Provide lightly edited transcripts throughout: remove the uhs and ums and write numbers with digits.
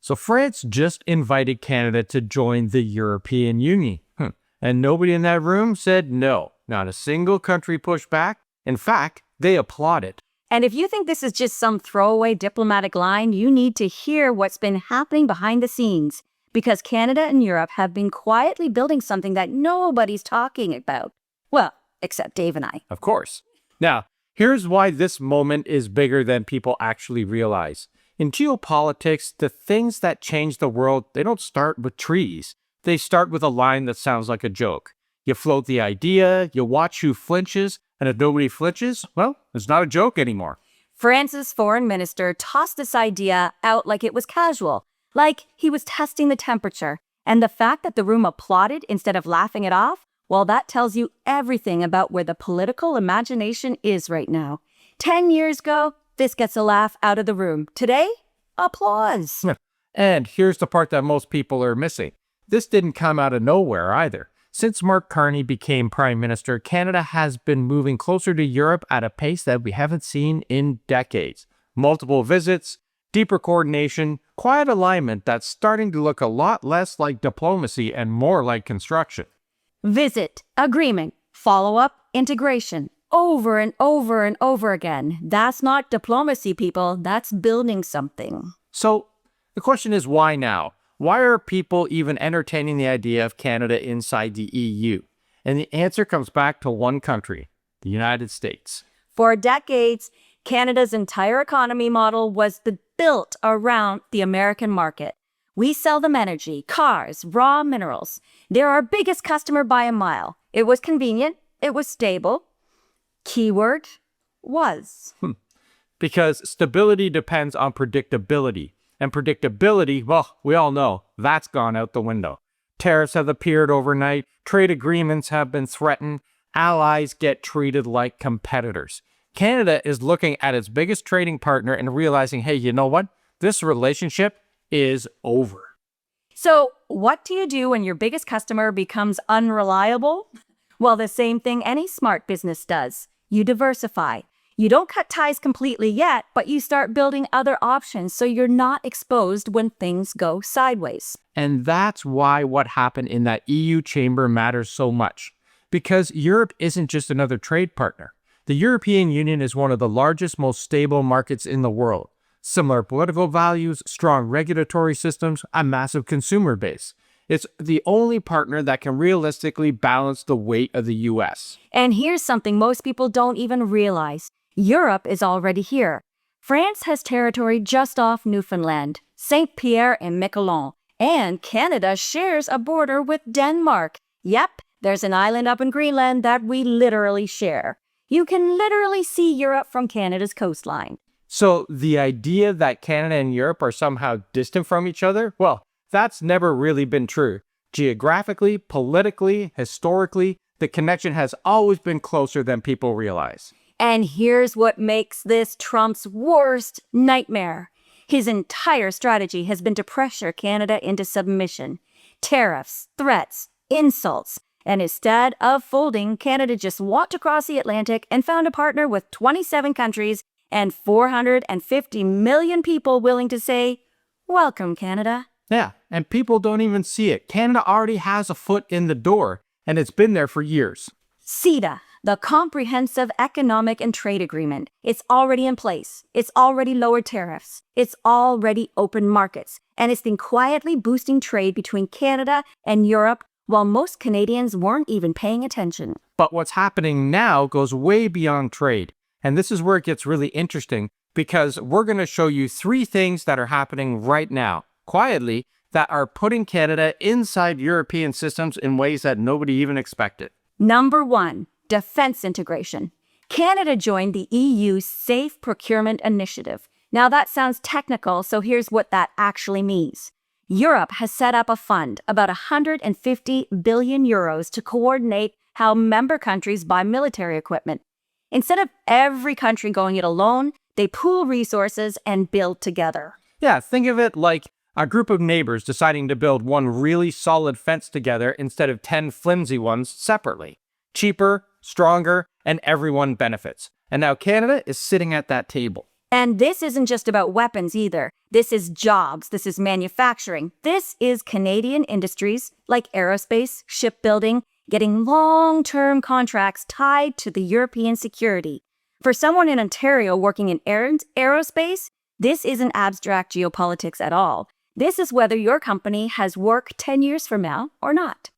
So France just invited Canada to join the European Union. And nobody in that room said no. Not a single country pushed back. In fact, they applauded. And if you think this is just some throwaway diplomatic line, you need to hear what's been happening behind the scenes. Because Canada and Europe have been quietly building something that nobody's talking about. Well, except Dave and I. Of course. Now, here's why this moment is bigger than people actually realize. In geopolitics, the things that change the world, they don't start with trees. They start with a line that sounds like a joke. You float the idea, you watch who flinches, and if nobody flinches, well, it's not a joke anymore. France's foreign minister tossed this idea out like it was casual, like he was testing the temperature. And the fact that the room applauded instead of laughing it off, well, that tells you everything about where the political imagination is right now. 10 years ago, this gets a laugh out of the room. Today, applause. And here's the part that most people are missing. This didn't come out of nowhere either. Since Mark Carney became Prime Minister, Canada has been moving closer to Europe at a pace that we haven't seen in decades. Multiple visits, deeper coordination, quiet alignment that's starting to look a lot less like diplomacy and more like construction. Visit, agreement, follow-up, integration. Over and over and over again. That's not diplomacy, people. That's building something. So the question is, why now? Why are people even entertaining the idea of Canada inside the EU? And the answer comes back to one country, the United States. For decades, Canada's entire economy model was built around the American market. We sell them energy, cars, raw minerals. They're our biggest customer by a mile. It was convenient. It was stable. Keyword was. Because stability depends on predictability. And predictability, well, we all know, that's gone out the window. Tariffs have appeared overnight, trade agreements have been threatened, allies get treated like competitors. Canada is looking at its biggest trading partner and realizing, hey, you know what? This relationship is over. So what do you do when your biggest customer becomes unreliable? Well, the same thing any smart business does. You diversify. You don't cut ties completely yet, but you start building other options so you're not exposed when things go sideways. And that's why what happened in that EU chamber matters so much. Because Europe isn't just another trade partner. The European Union is one of the largest, most stable markets in the world. Similar political values, strong regulatory systems, a massive consumer base. It's the only partner that can realistically balance the weight of the US. And here's something most people don't even realize. Europe is already here. France has territory just off Newfoundland, St. Pierre and Miquelon, and Canada shares a border with Denmark. Yep, there's an island up in Greenland that we literally share. You can literally see Europe from Canada's coastline. So the idea that Canada and Europe are somehow distant from each other, well, that's never really been true. Geographically, politically, historically, the connection has always been closer than people realize. And here's what makes this Trump's worst nightmare. His entire strategy has been to pressure Canada into submission. Tariffs, threats, insults. And instead of folding, Canada just walked across the Atlantic and found a partner with 27 countries and 450 million people willing to say, "Welcome, Canada." Yeah, and people don't even see it. Canada already has a foot in the door, and it's been there for years. CETA, the Comprehensive Economic and Trade Agreement. It's already in place. It's already lowered tariffs. It's already opened markets. And it's been quietly boosting trade between Canada and Europe while most Canadians weren't even paying attention. But what's happening now goes way beyond trade. And this is where it gets really interesting because we're going to show you 3 things that are happening right now, quietly, that are putting Canada inside European systems in ways that nobody even expected. Number 1, defense integration. Canada joined the EU's Safe Procurement Initiative. Now that sounds technical, so here's what that actually means. Europe has set up a fund, about 150 billion euros, to coordinate how member countries buy military equipment. Instead of every country going it alone, they pool resources and build together. Yeah, think of it like a group of neighbors deciding to build one really solid fence together instead of 10 flimsy ones separately. Cheaper, stronger, and everyone benefits. And now Canada is sitting at that table. And this isn't just about weapons either. This is jobs, this is manufacturing. This is Canadian industries like aerospace, shipbuilding, getting long-term contracts tied to the European security. For someone in Ontario working in aerospace, this isn't abstract geopolitics at all. This is whether your company has work 10 years from now or not.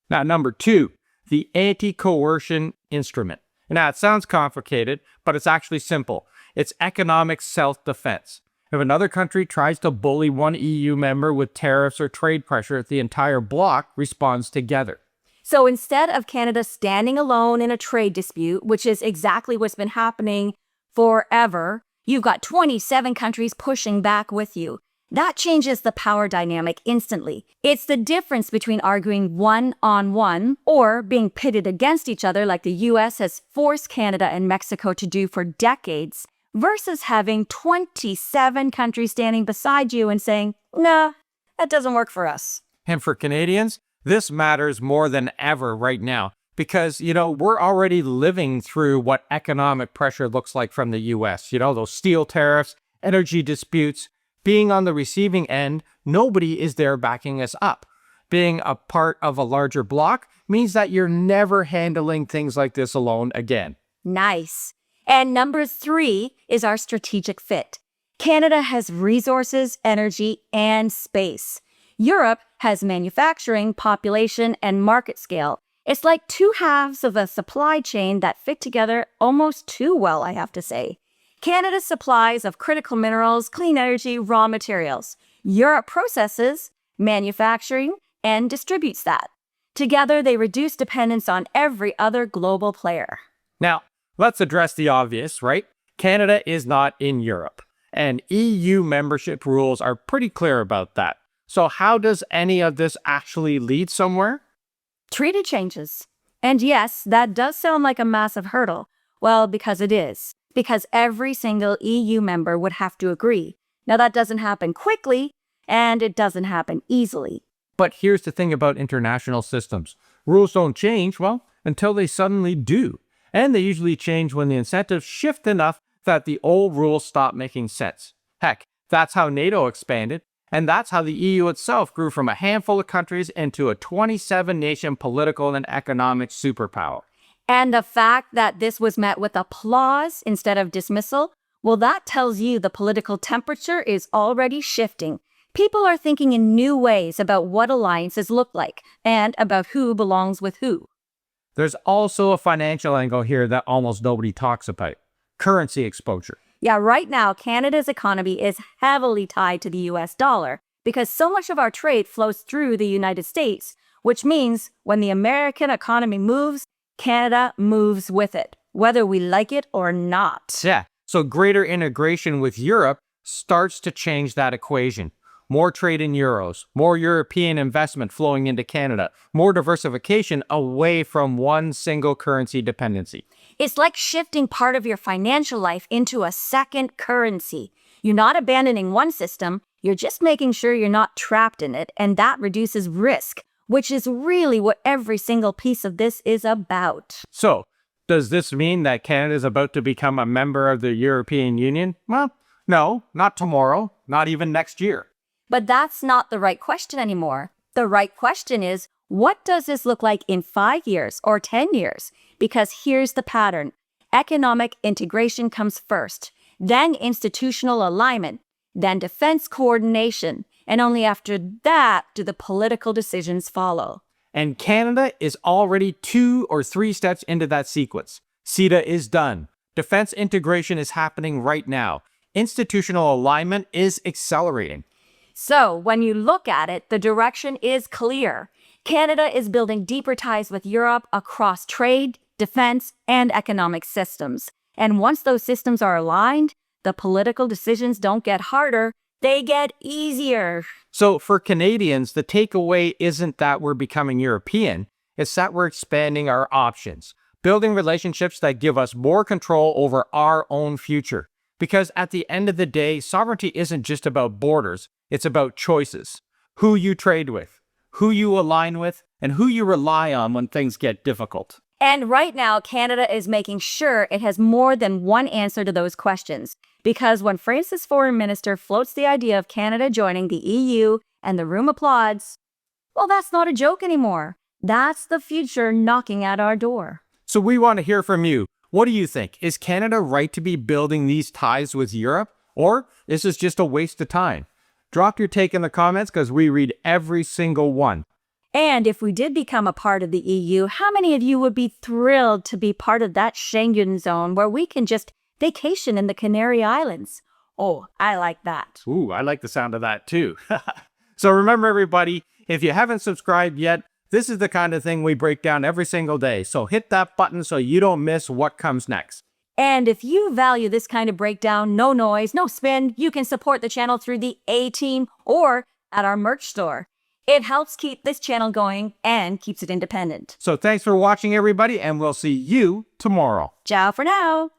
Now, number 2, the anti-coercion instrument. Now, it sounds complicated, but it's actually simple. It's economic self-defense. If another country tries to bully one EU member with tariffs or trade pressure, the entire bloc responds together. So instead of Canada standing alone in a trade dispute, which is exactly what's been happening forever, you've got 27 countries pushing back with you. That changes the power dynamic instantly. It's the difference between arguing one-on-one or being pitted against each other like the US has forced Canada and Mexico to do for decades, versus having 27 countries standing beside you and saying, nah, that doesn't work for us. And for Canadians, this matters more than ever right now because, we're already living through what economic pressure looks like from the US. Those steel tariffs, energy disputes. Being on the receiving end, nobody is there backing us up. Being a part of a larger bloc means that you're never handling things like this alone again. Nice. And number 3 is our strategic fit. Canada has resources, energy, and space. Europe has manufacturing, population, and market scale. It's like two halves of a supply chain that fit together almost too well, I have to say. Canada's supplies of critical minerals, clean energy, raw materials. Europe processes, manufacturing, and distributes that. Together, they reduce dependence on every other global player. Now, let's address the obvious, right? Canada is not in Europe, and EU membership rules are pretty clear about that. So how does any of this actually lead somewhere? Treaty changes. And yes, that does sound like a massive hurdle. Well, because it is. Because every single EU member would have to agree. Now, that doesn't happen quickly, and it doesn't happen easily. But here's the thing about international systems. Rules don't change, until they suddenly do. And they usually change when the incentives shift enough that the old rules stop making sense. Heck, that's how NATO expanded, and that's how the EU itself grew from a handful of countries into a 27-nation political and economic superpower. And the fact that this was met with applause instead of dismissal, well, that tells you the political temperature is already shifting. People are thinking in new ways about what alliances look like and about who belongs with who. There's also a financial angle here that almost nobody talks about. Currency exposure. Yeah, right now, Canada's economy is heavily tied to the US dollar because so much of our trade flows through the United States, which means when the American economy moves, Canada moves with it, whether we like it or not. Yeah, so greater integration with Europe starts to change that equation. More trade in euros, more European investment flowing into Canada, more diversification away from one single currency dependency. It's like shifting part of your financial life into a second currency. You're not abandoning one system, you're just making sure you're not trapped in it, and that reduces risk, which is really what every single piece of this is about. So, does this mean that Canada is about to become a member of the European Union? Well, no, not tomorrow, not even next year. But that's not the right question anymore. The right question is, what does this look like in 5 years or 10 years? Because here's the pattern. Economic integration comes first, then institutional alignment, then defense coordination, and only after that do the political decisions follow. And Canada is already 2 or 3 steps into that sequence. CETA is done. Defense integration is happening right now. Institutional alignment is accelerating. So, when you look at it, the direction is clear. Canada is building deeper ties with Europe across trade, defense, and economic systems. And once those systems are aligned, the political decisions don't get harder, they get easier. So for Canadians, the takeaway isn't that we're becoming European, it's that we're expanding our options, building relationships that give us more control over our own future. Because at the end of the day, sovereignty isn't just about borders, it's about choices. Who you trade with, who you align with, and who you rely on when things get difficult. And right now, Canada is making sure it has more than one answer to those questions. Because when France's foreign minister floats the idea of Canada joining the EU and the room applauds, well, that's not a joke anymore. That's the future knocking at our door. So we want to hear from you. What do you think? Is Canada right to be building these ties with Europe? Or is this just a waste of time? Drop your take in the comments because we read every single one. And if we did become a part of the EU, how many of you would be thrilled to be part of that Schengen zone where we can just vacation in the Canary Islands? Oh, I like that. Ooh, I like the sound of that too. So remember everybody, if you haven't subscribed yet, this is the kind of thing we break down every single day. So hit that button so you don't miss what comes next. And if you value this kind of breakdown, no noise, no spin, you can support the channel through the A-Team or at our merch store. It helps keep this channel going and keeps it independent. So thanks for watching everybody, and we'll see you tomorrow. Ciao for now.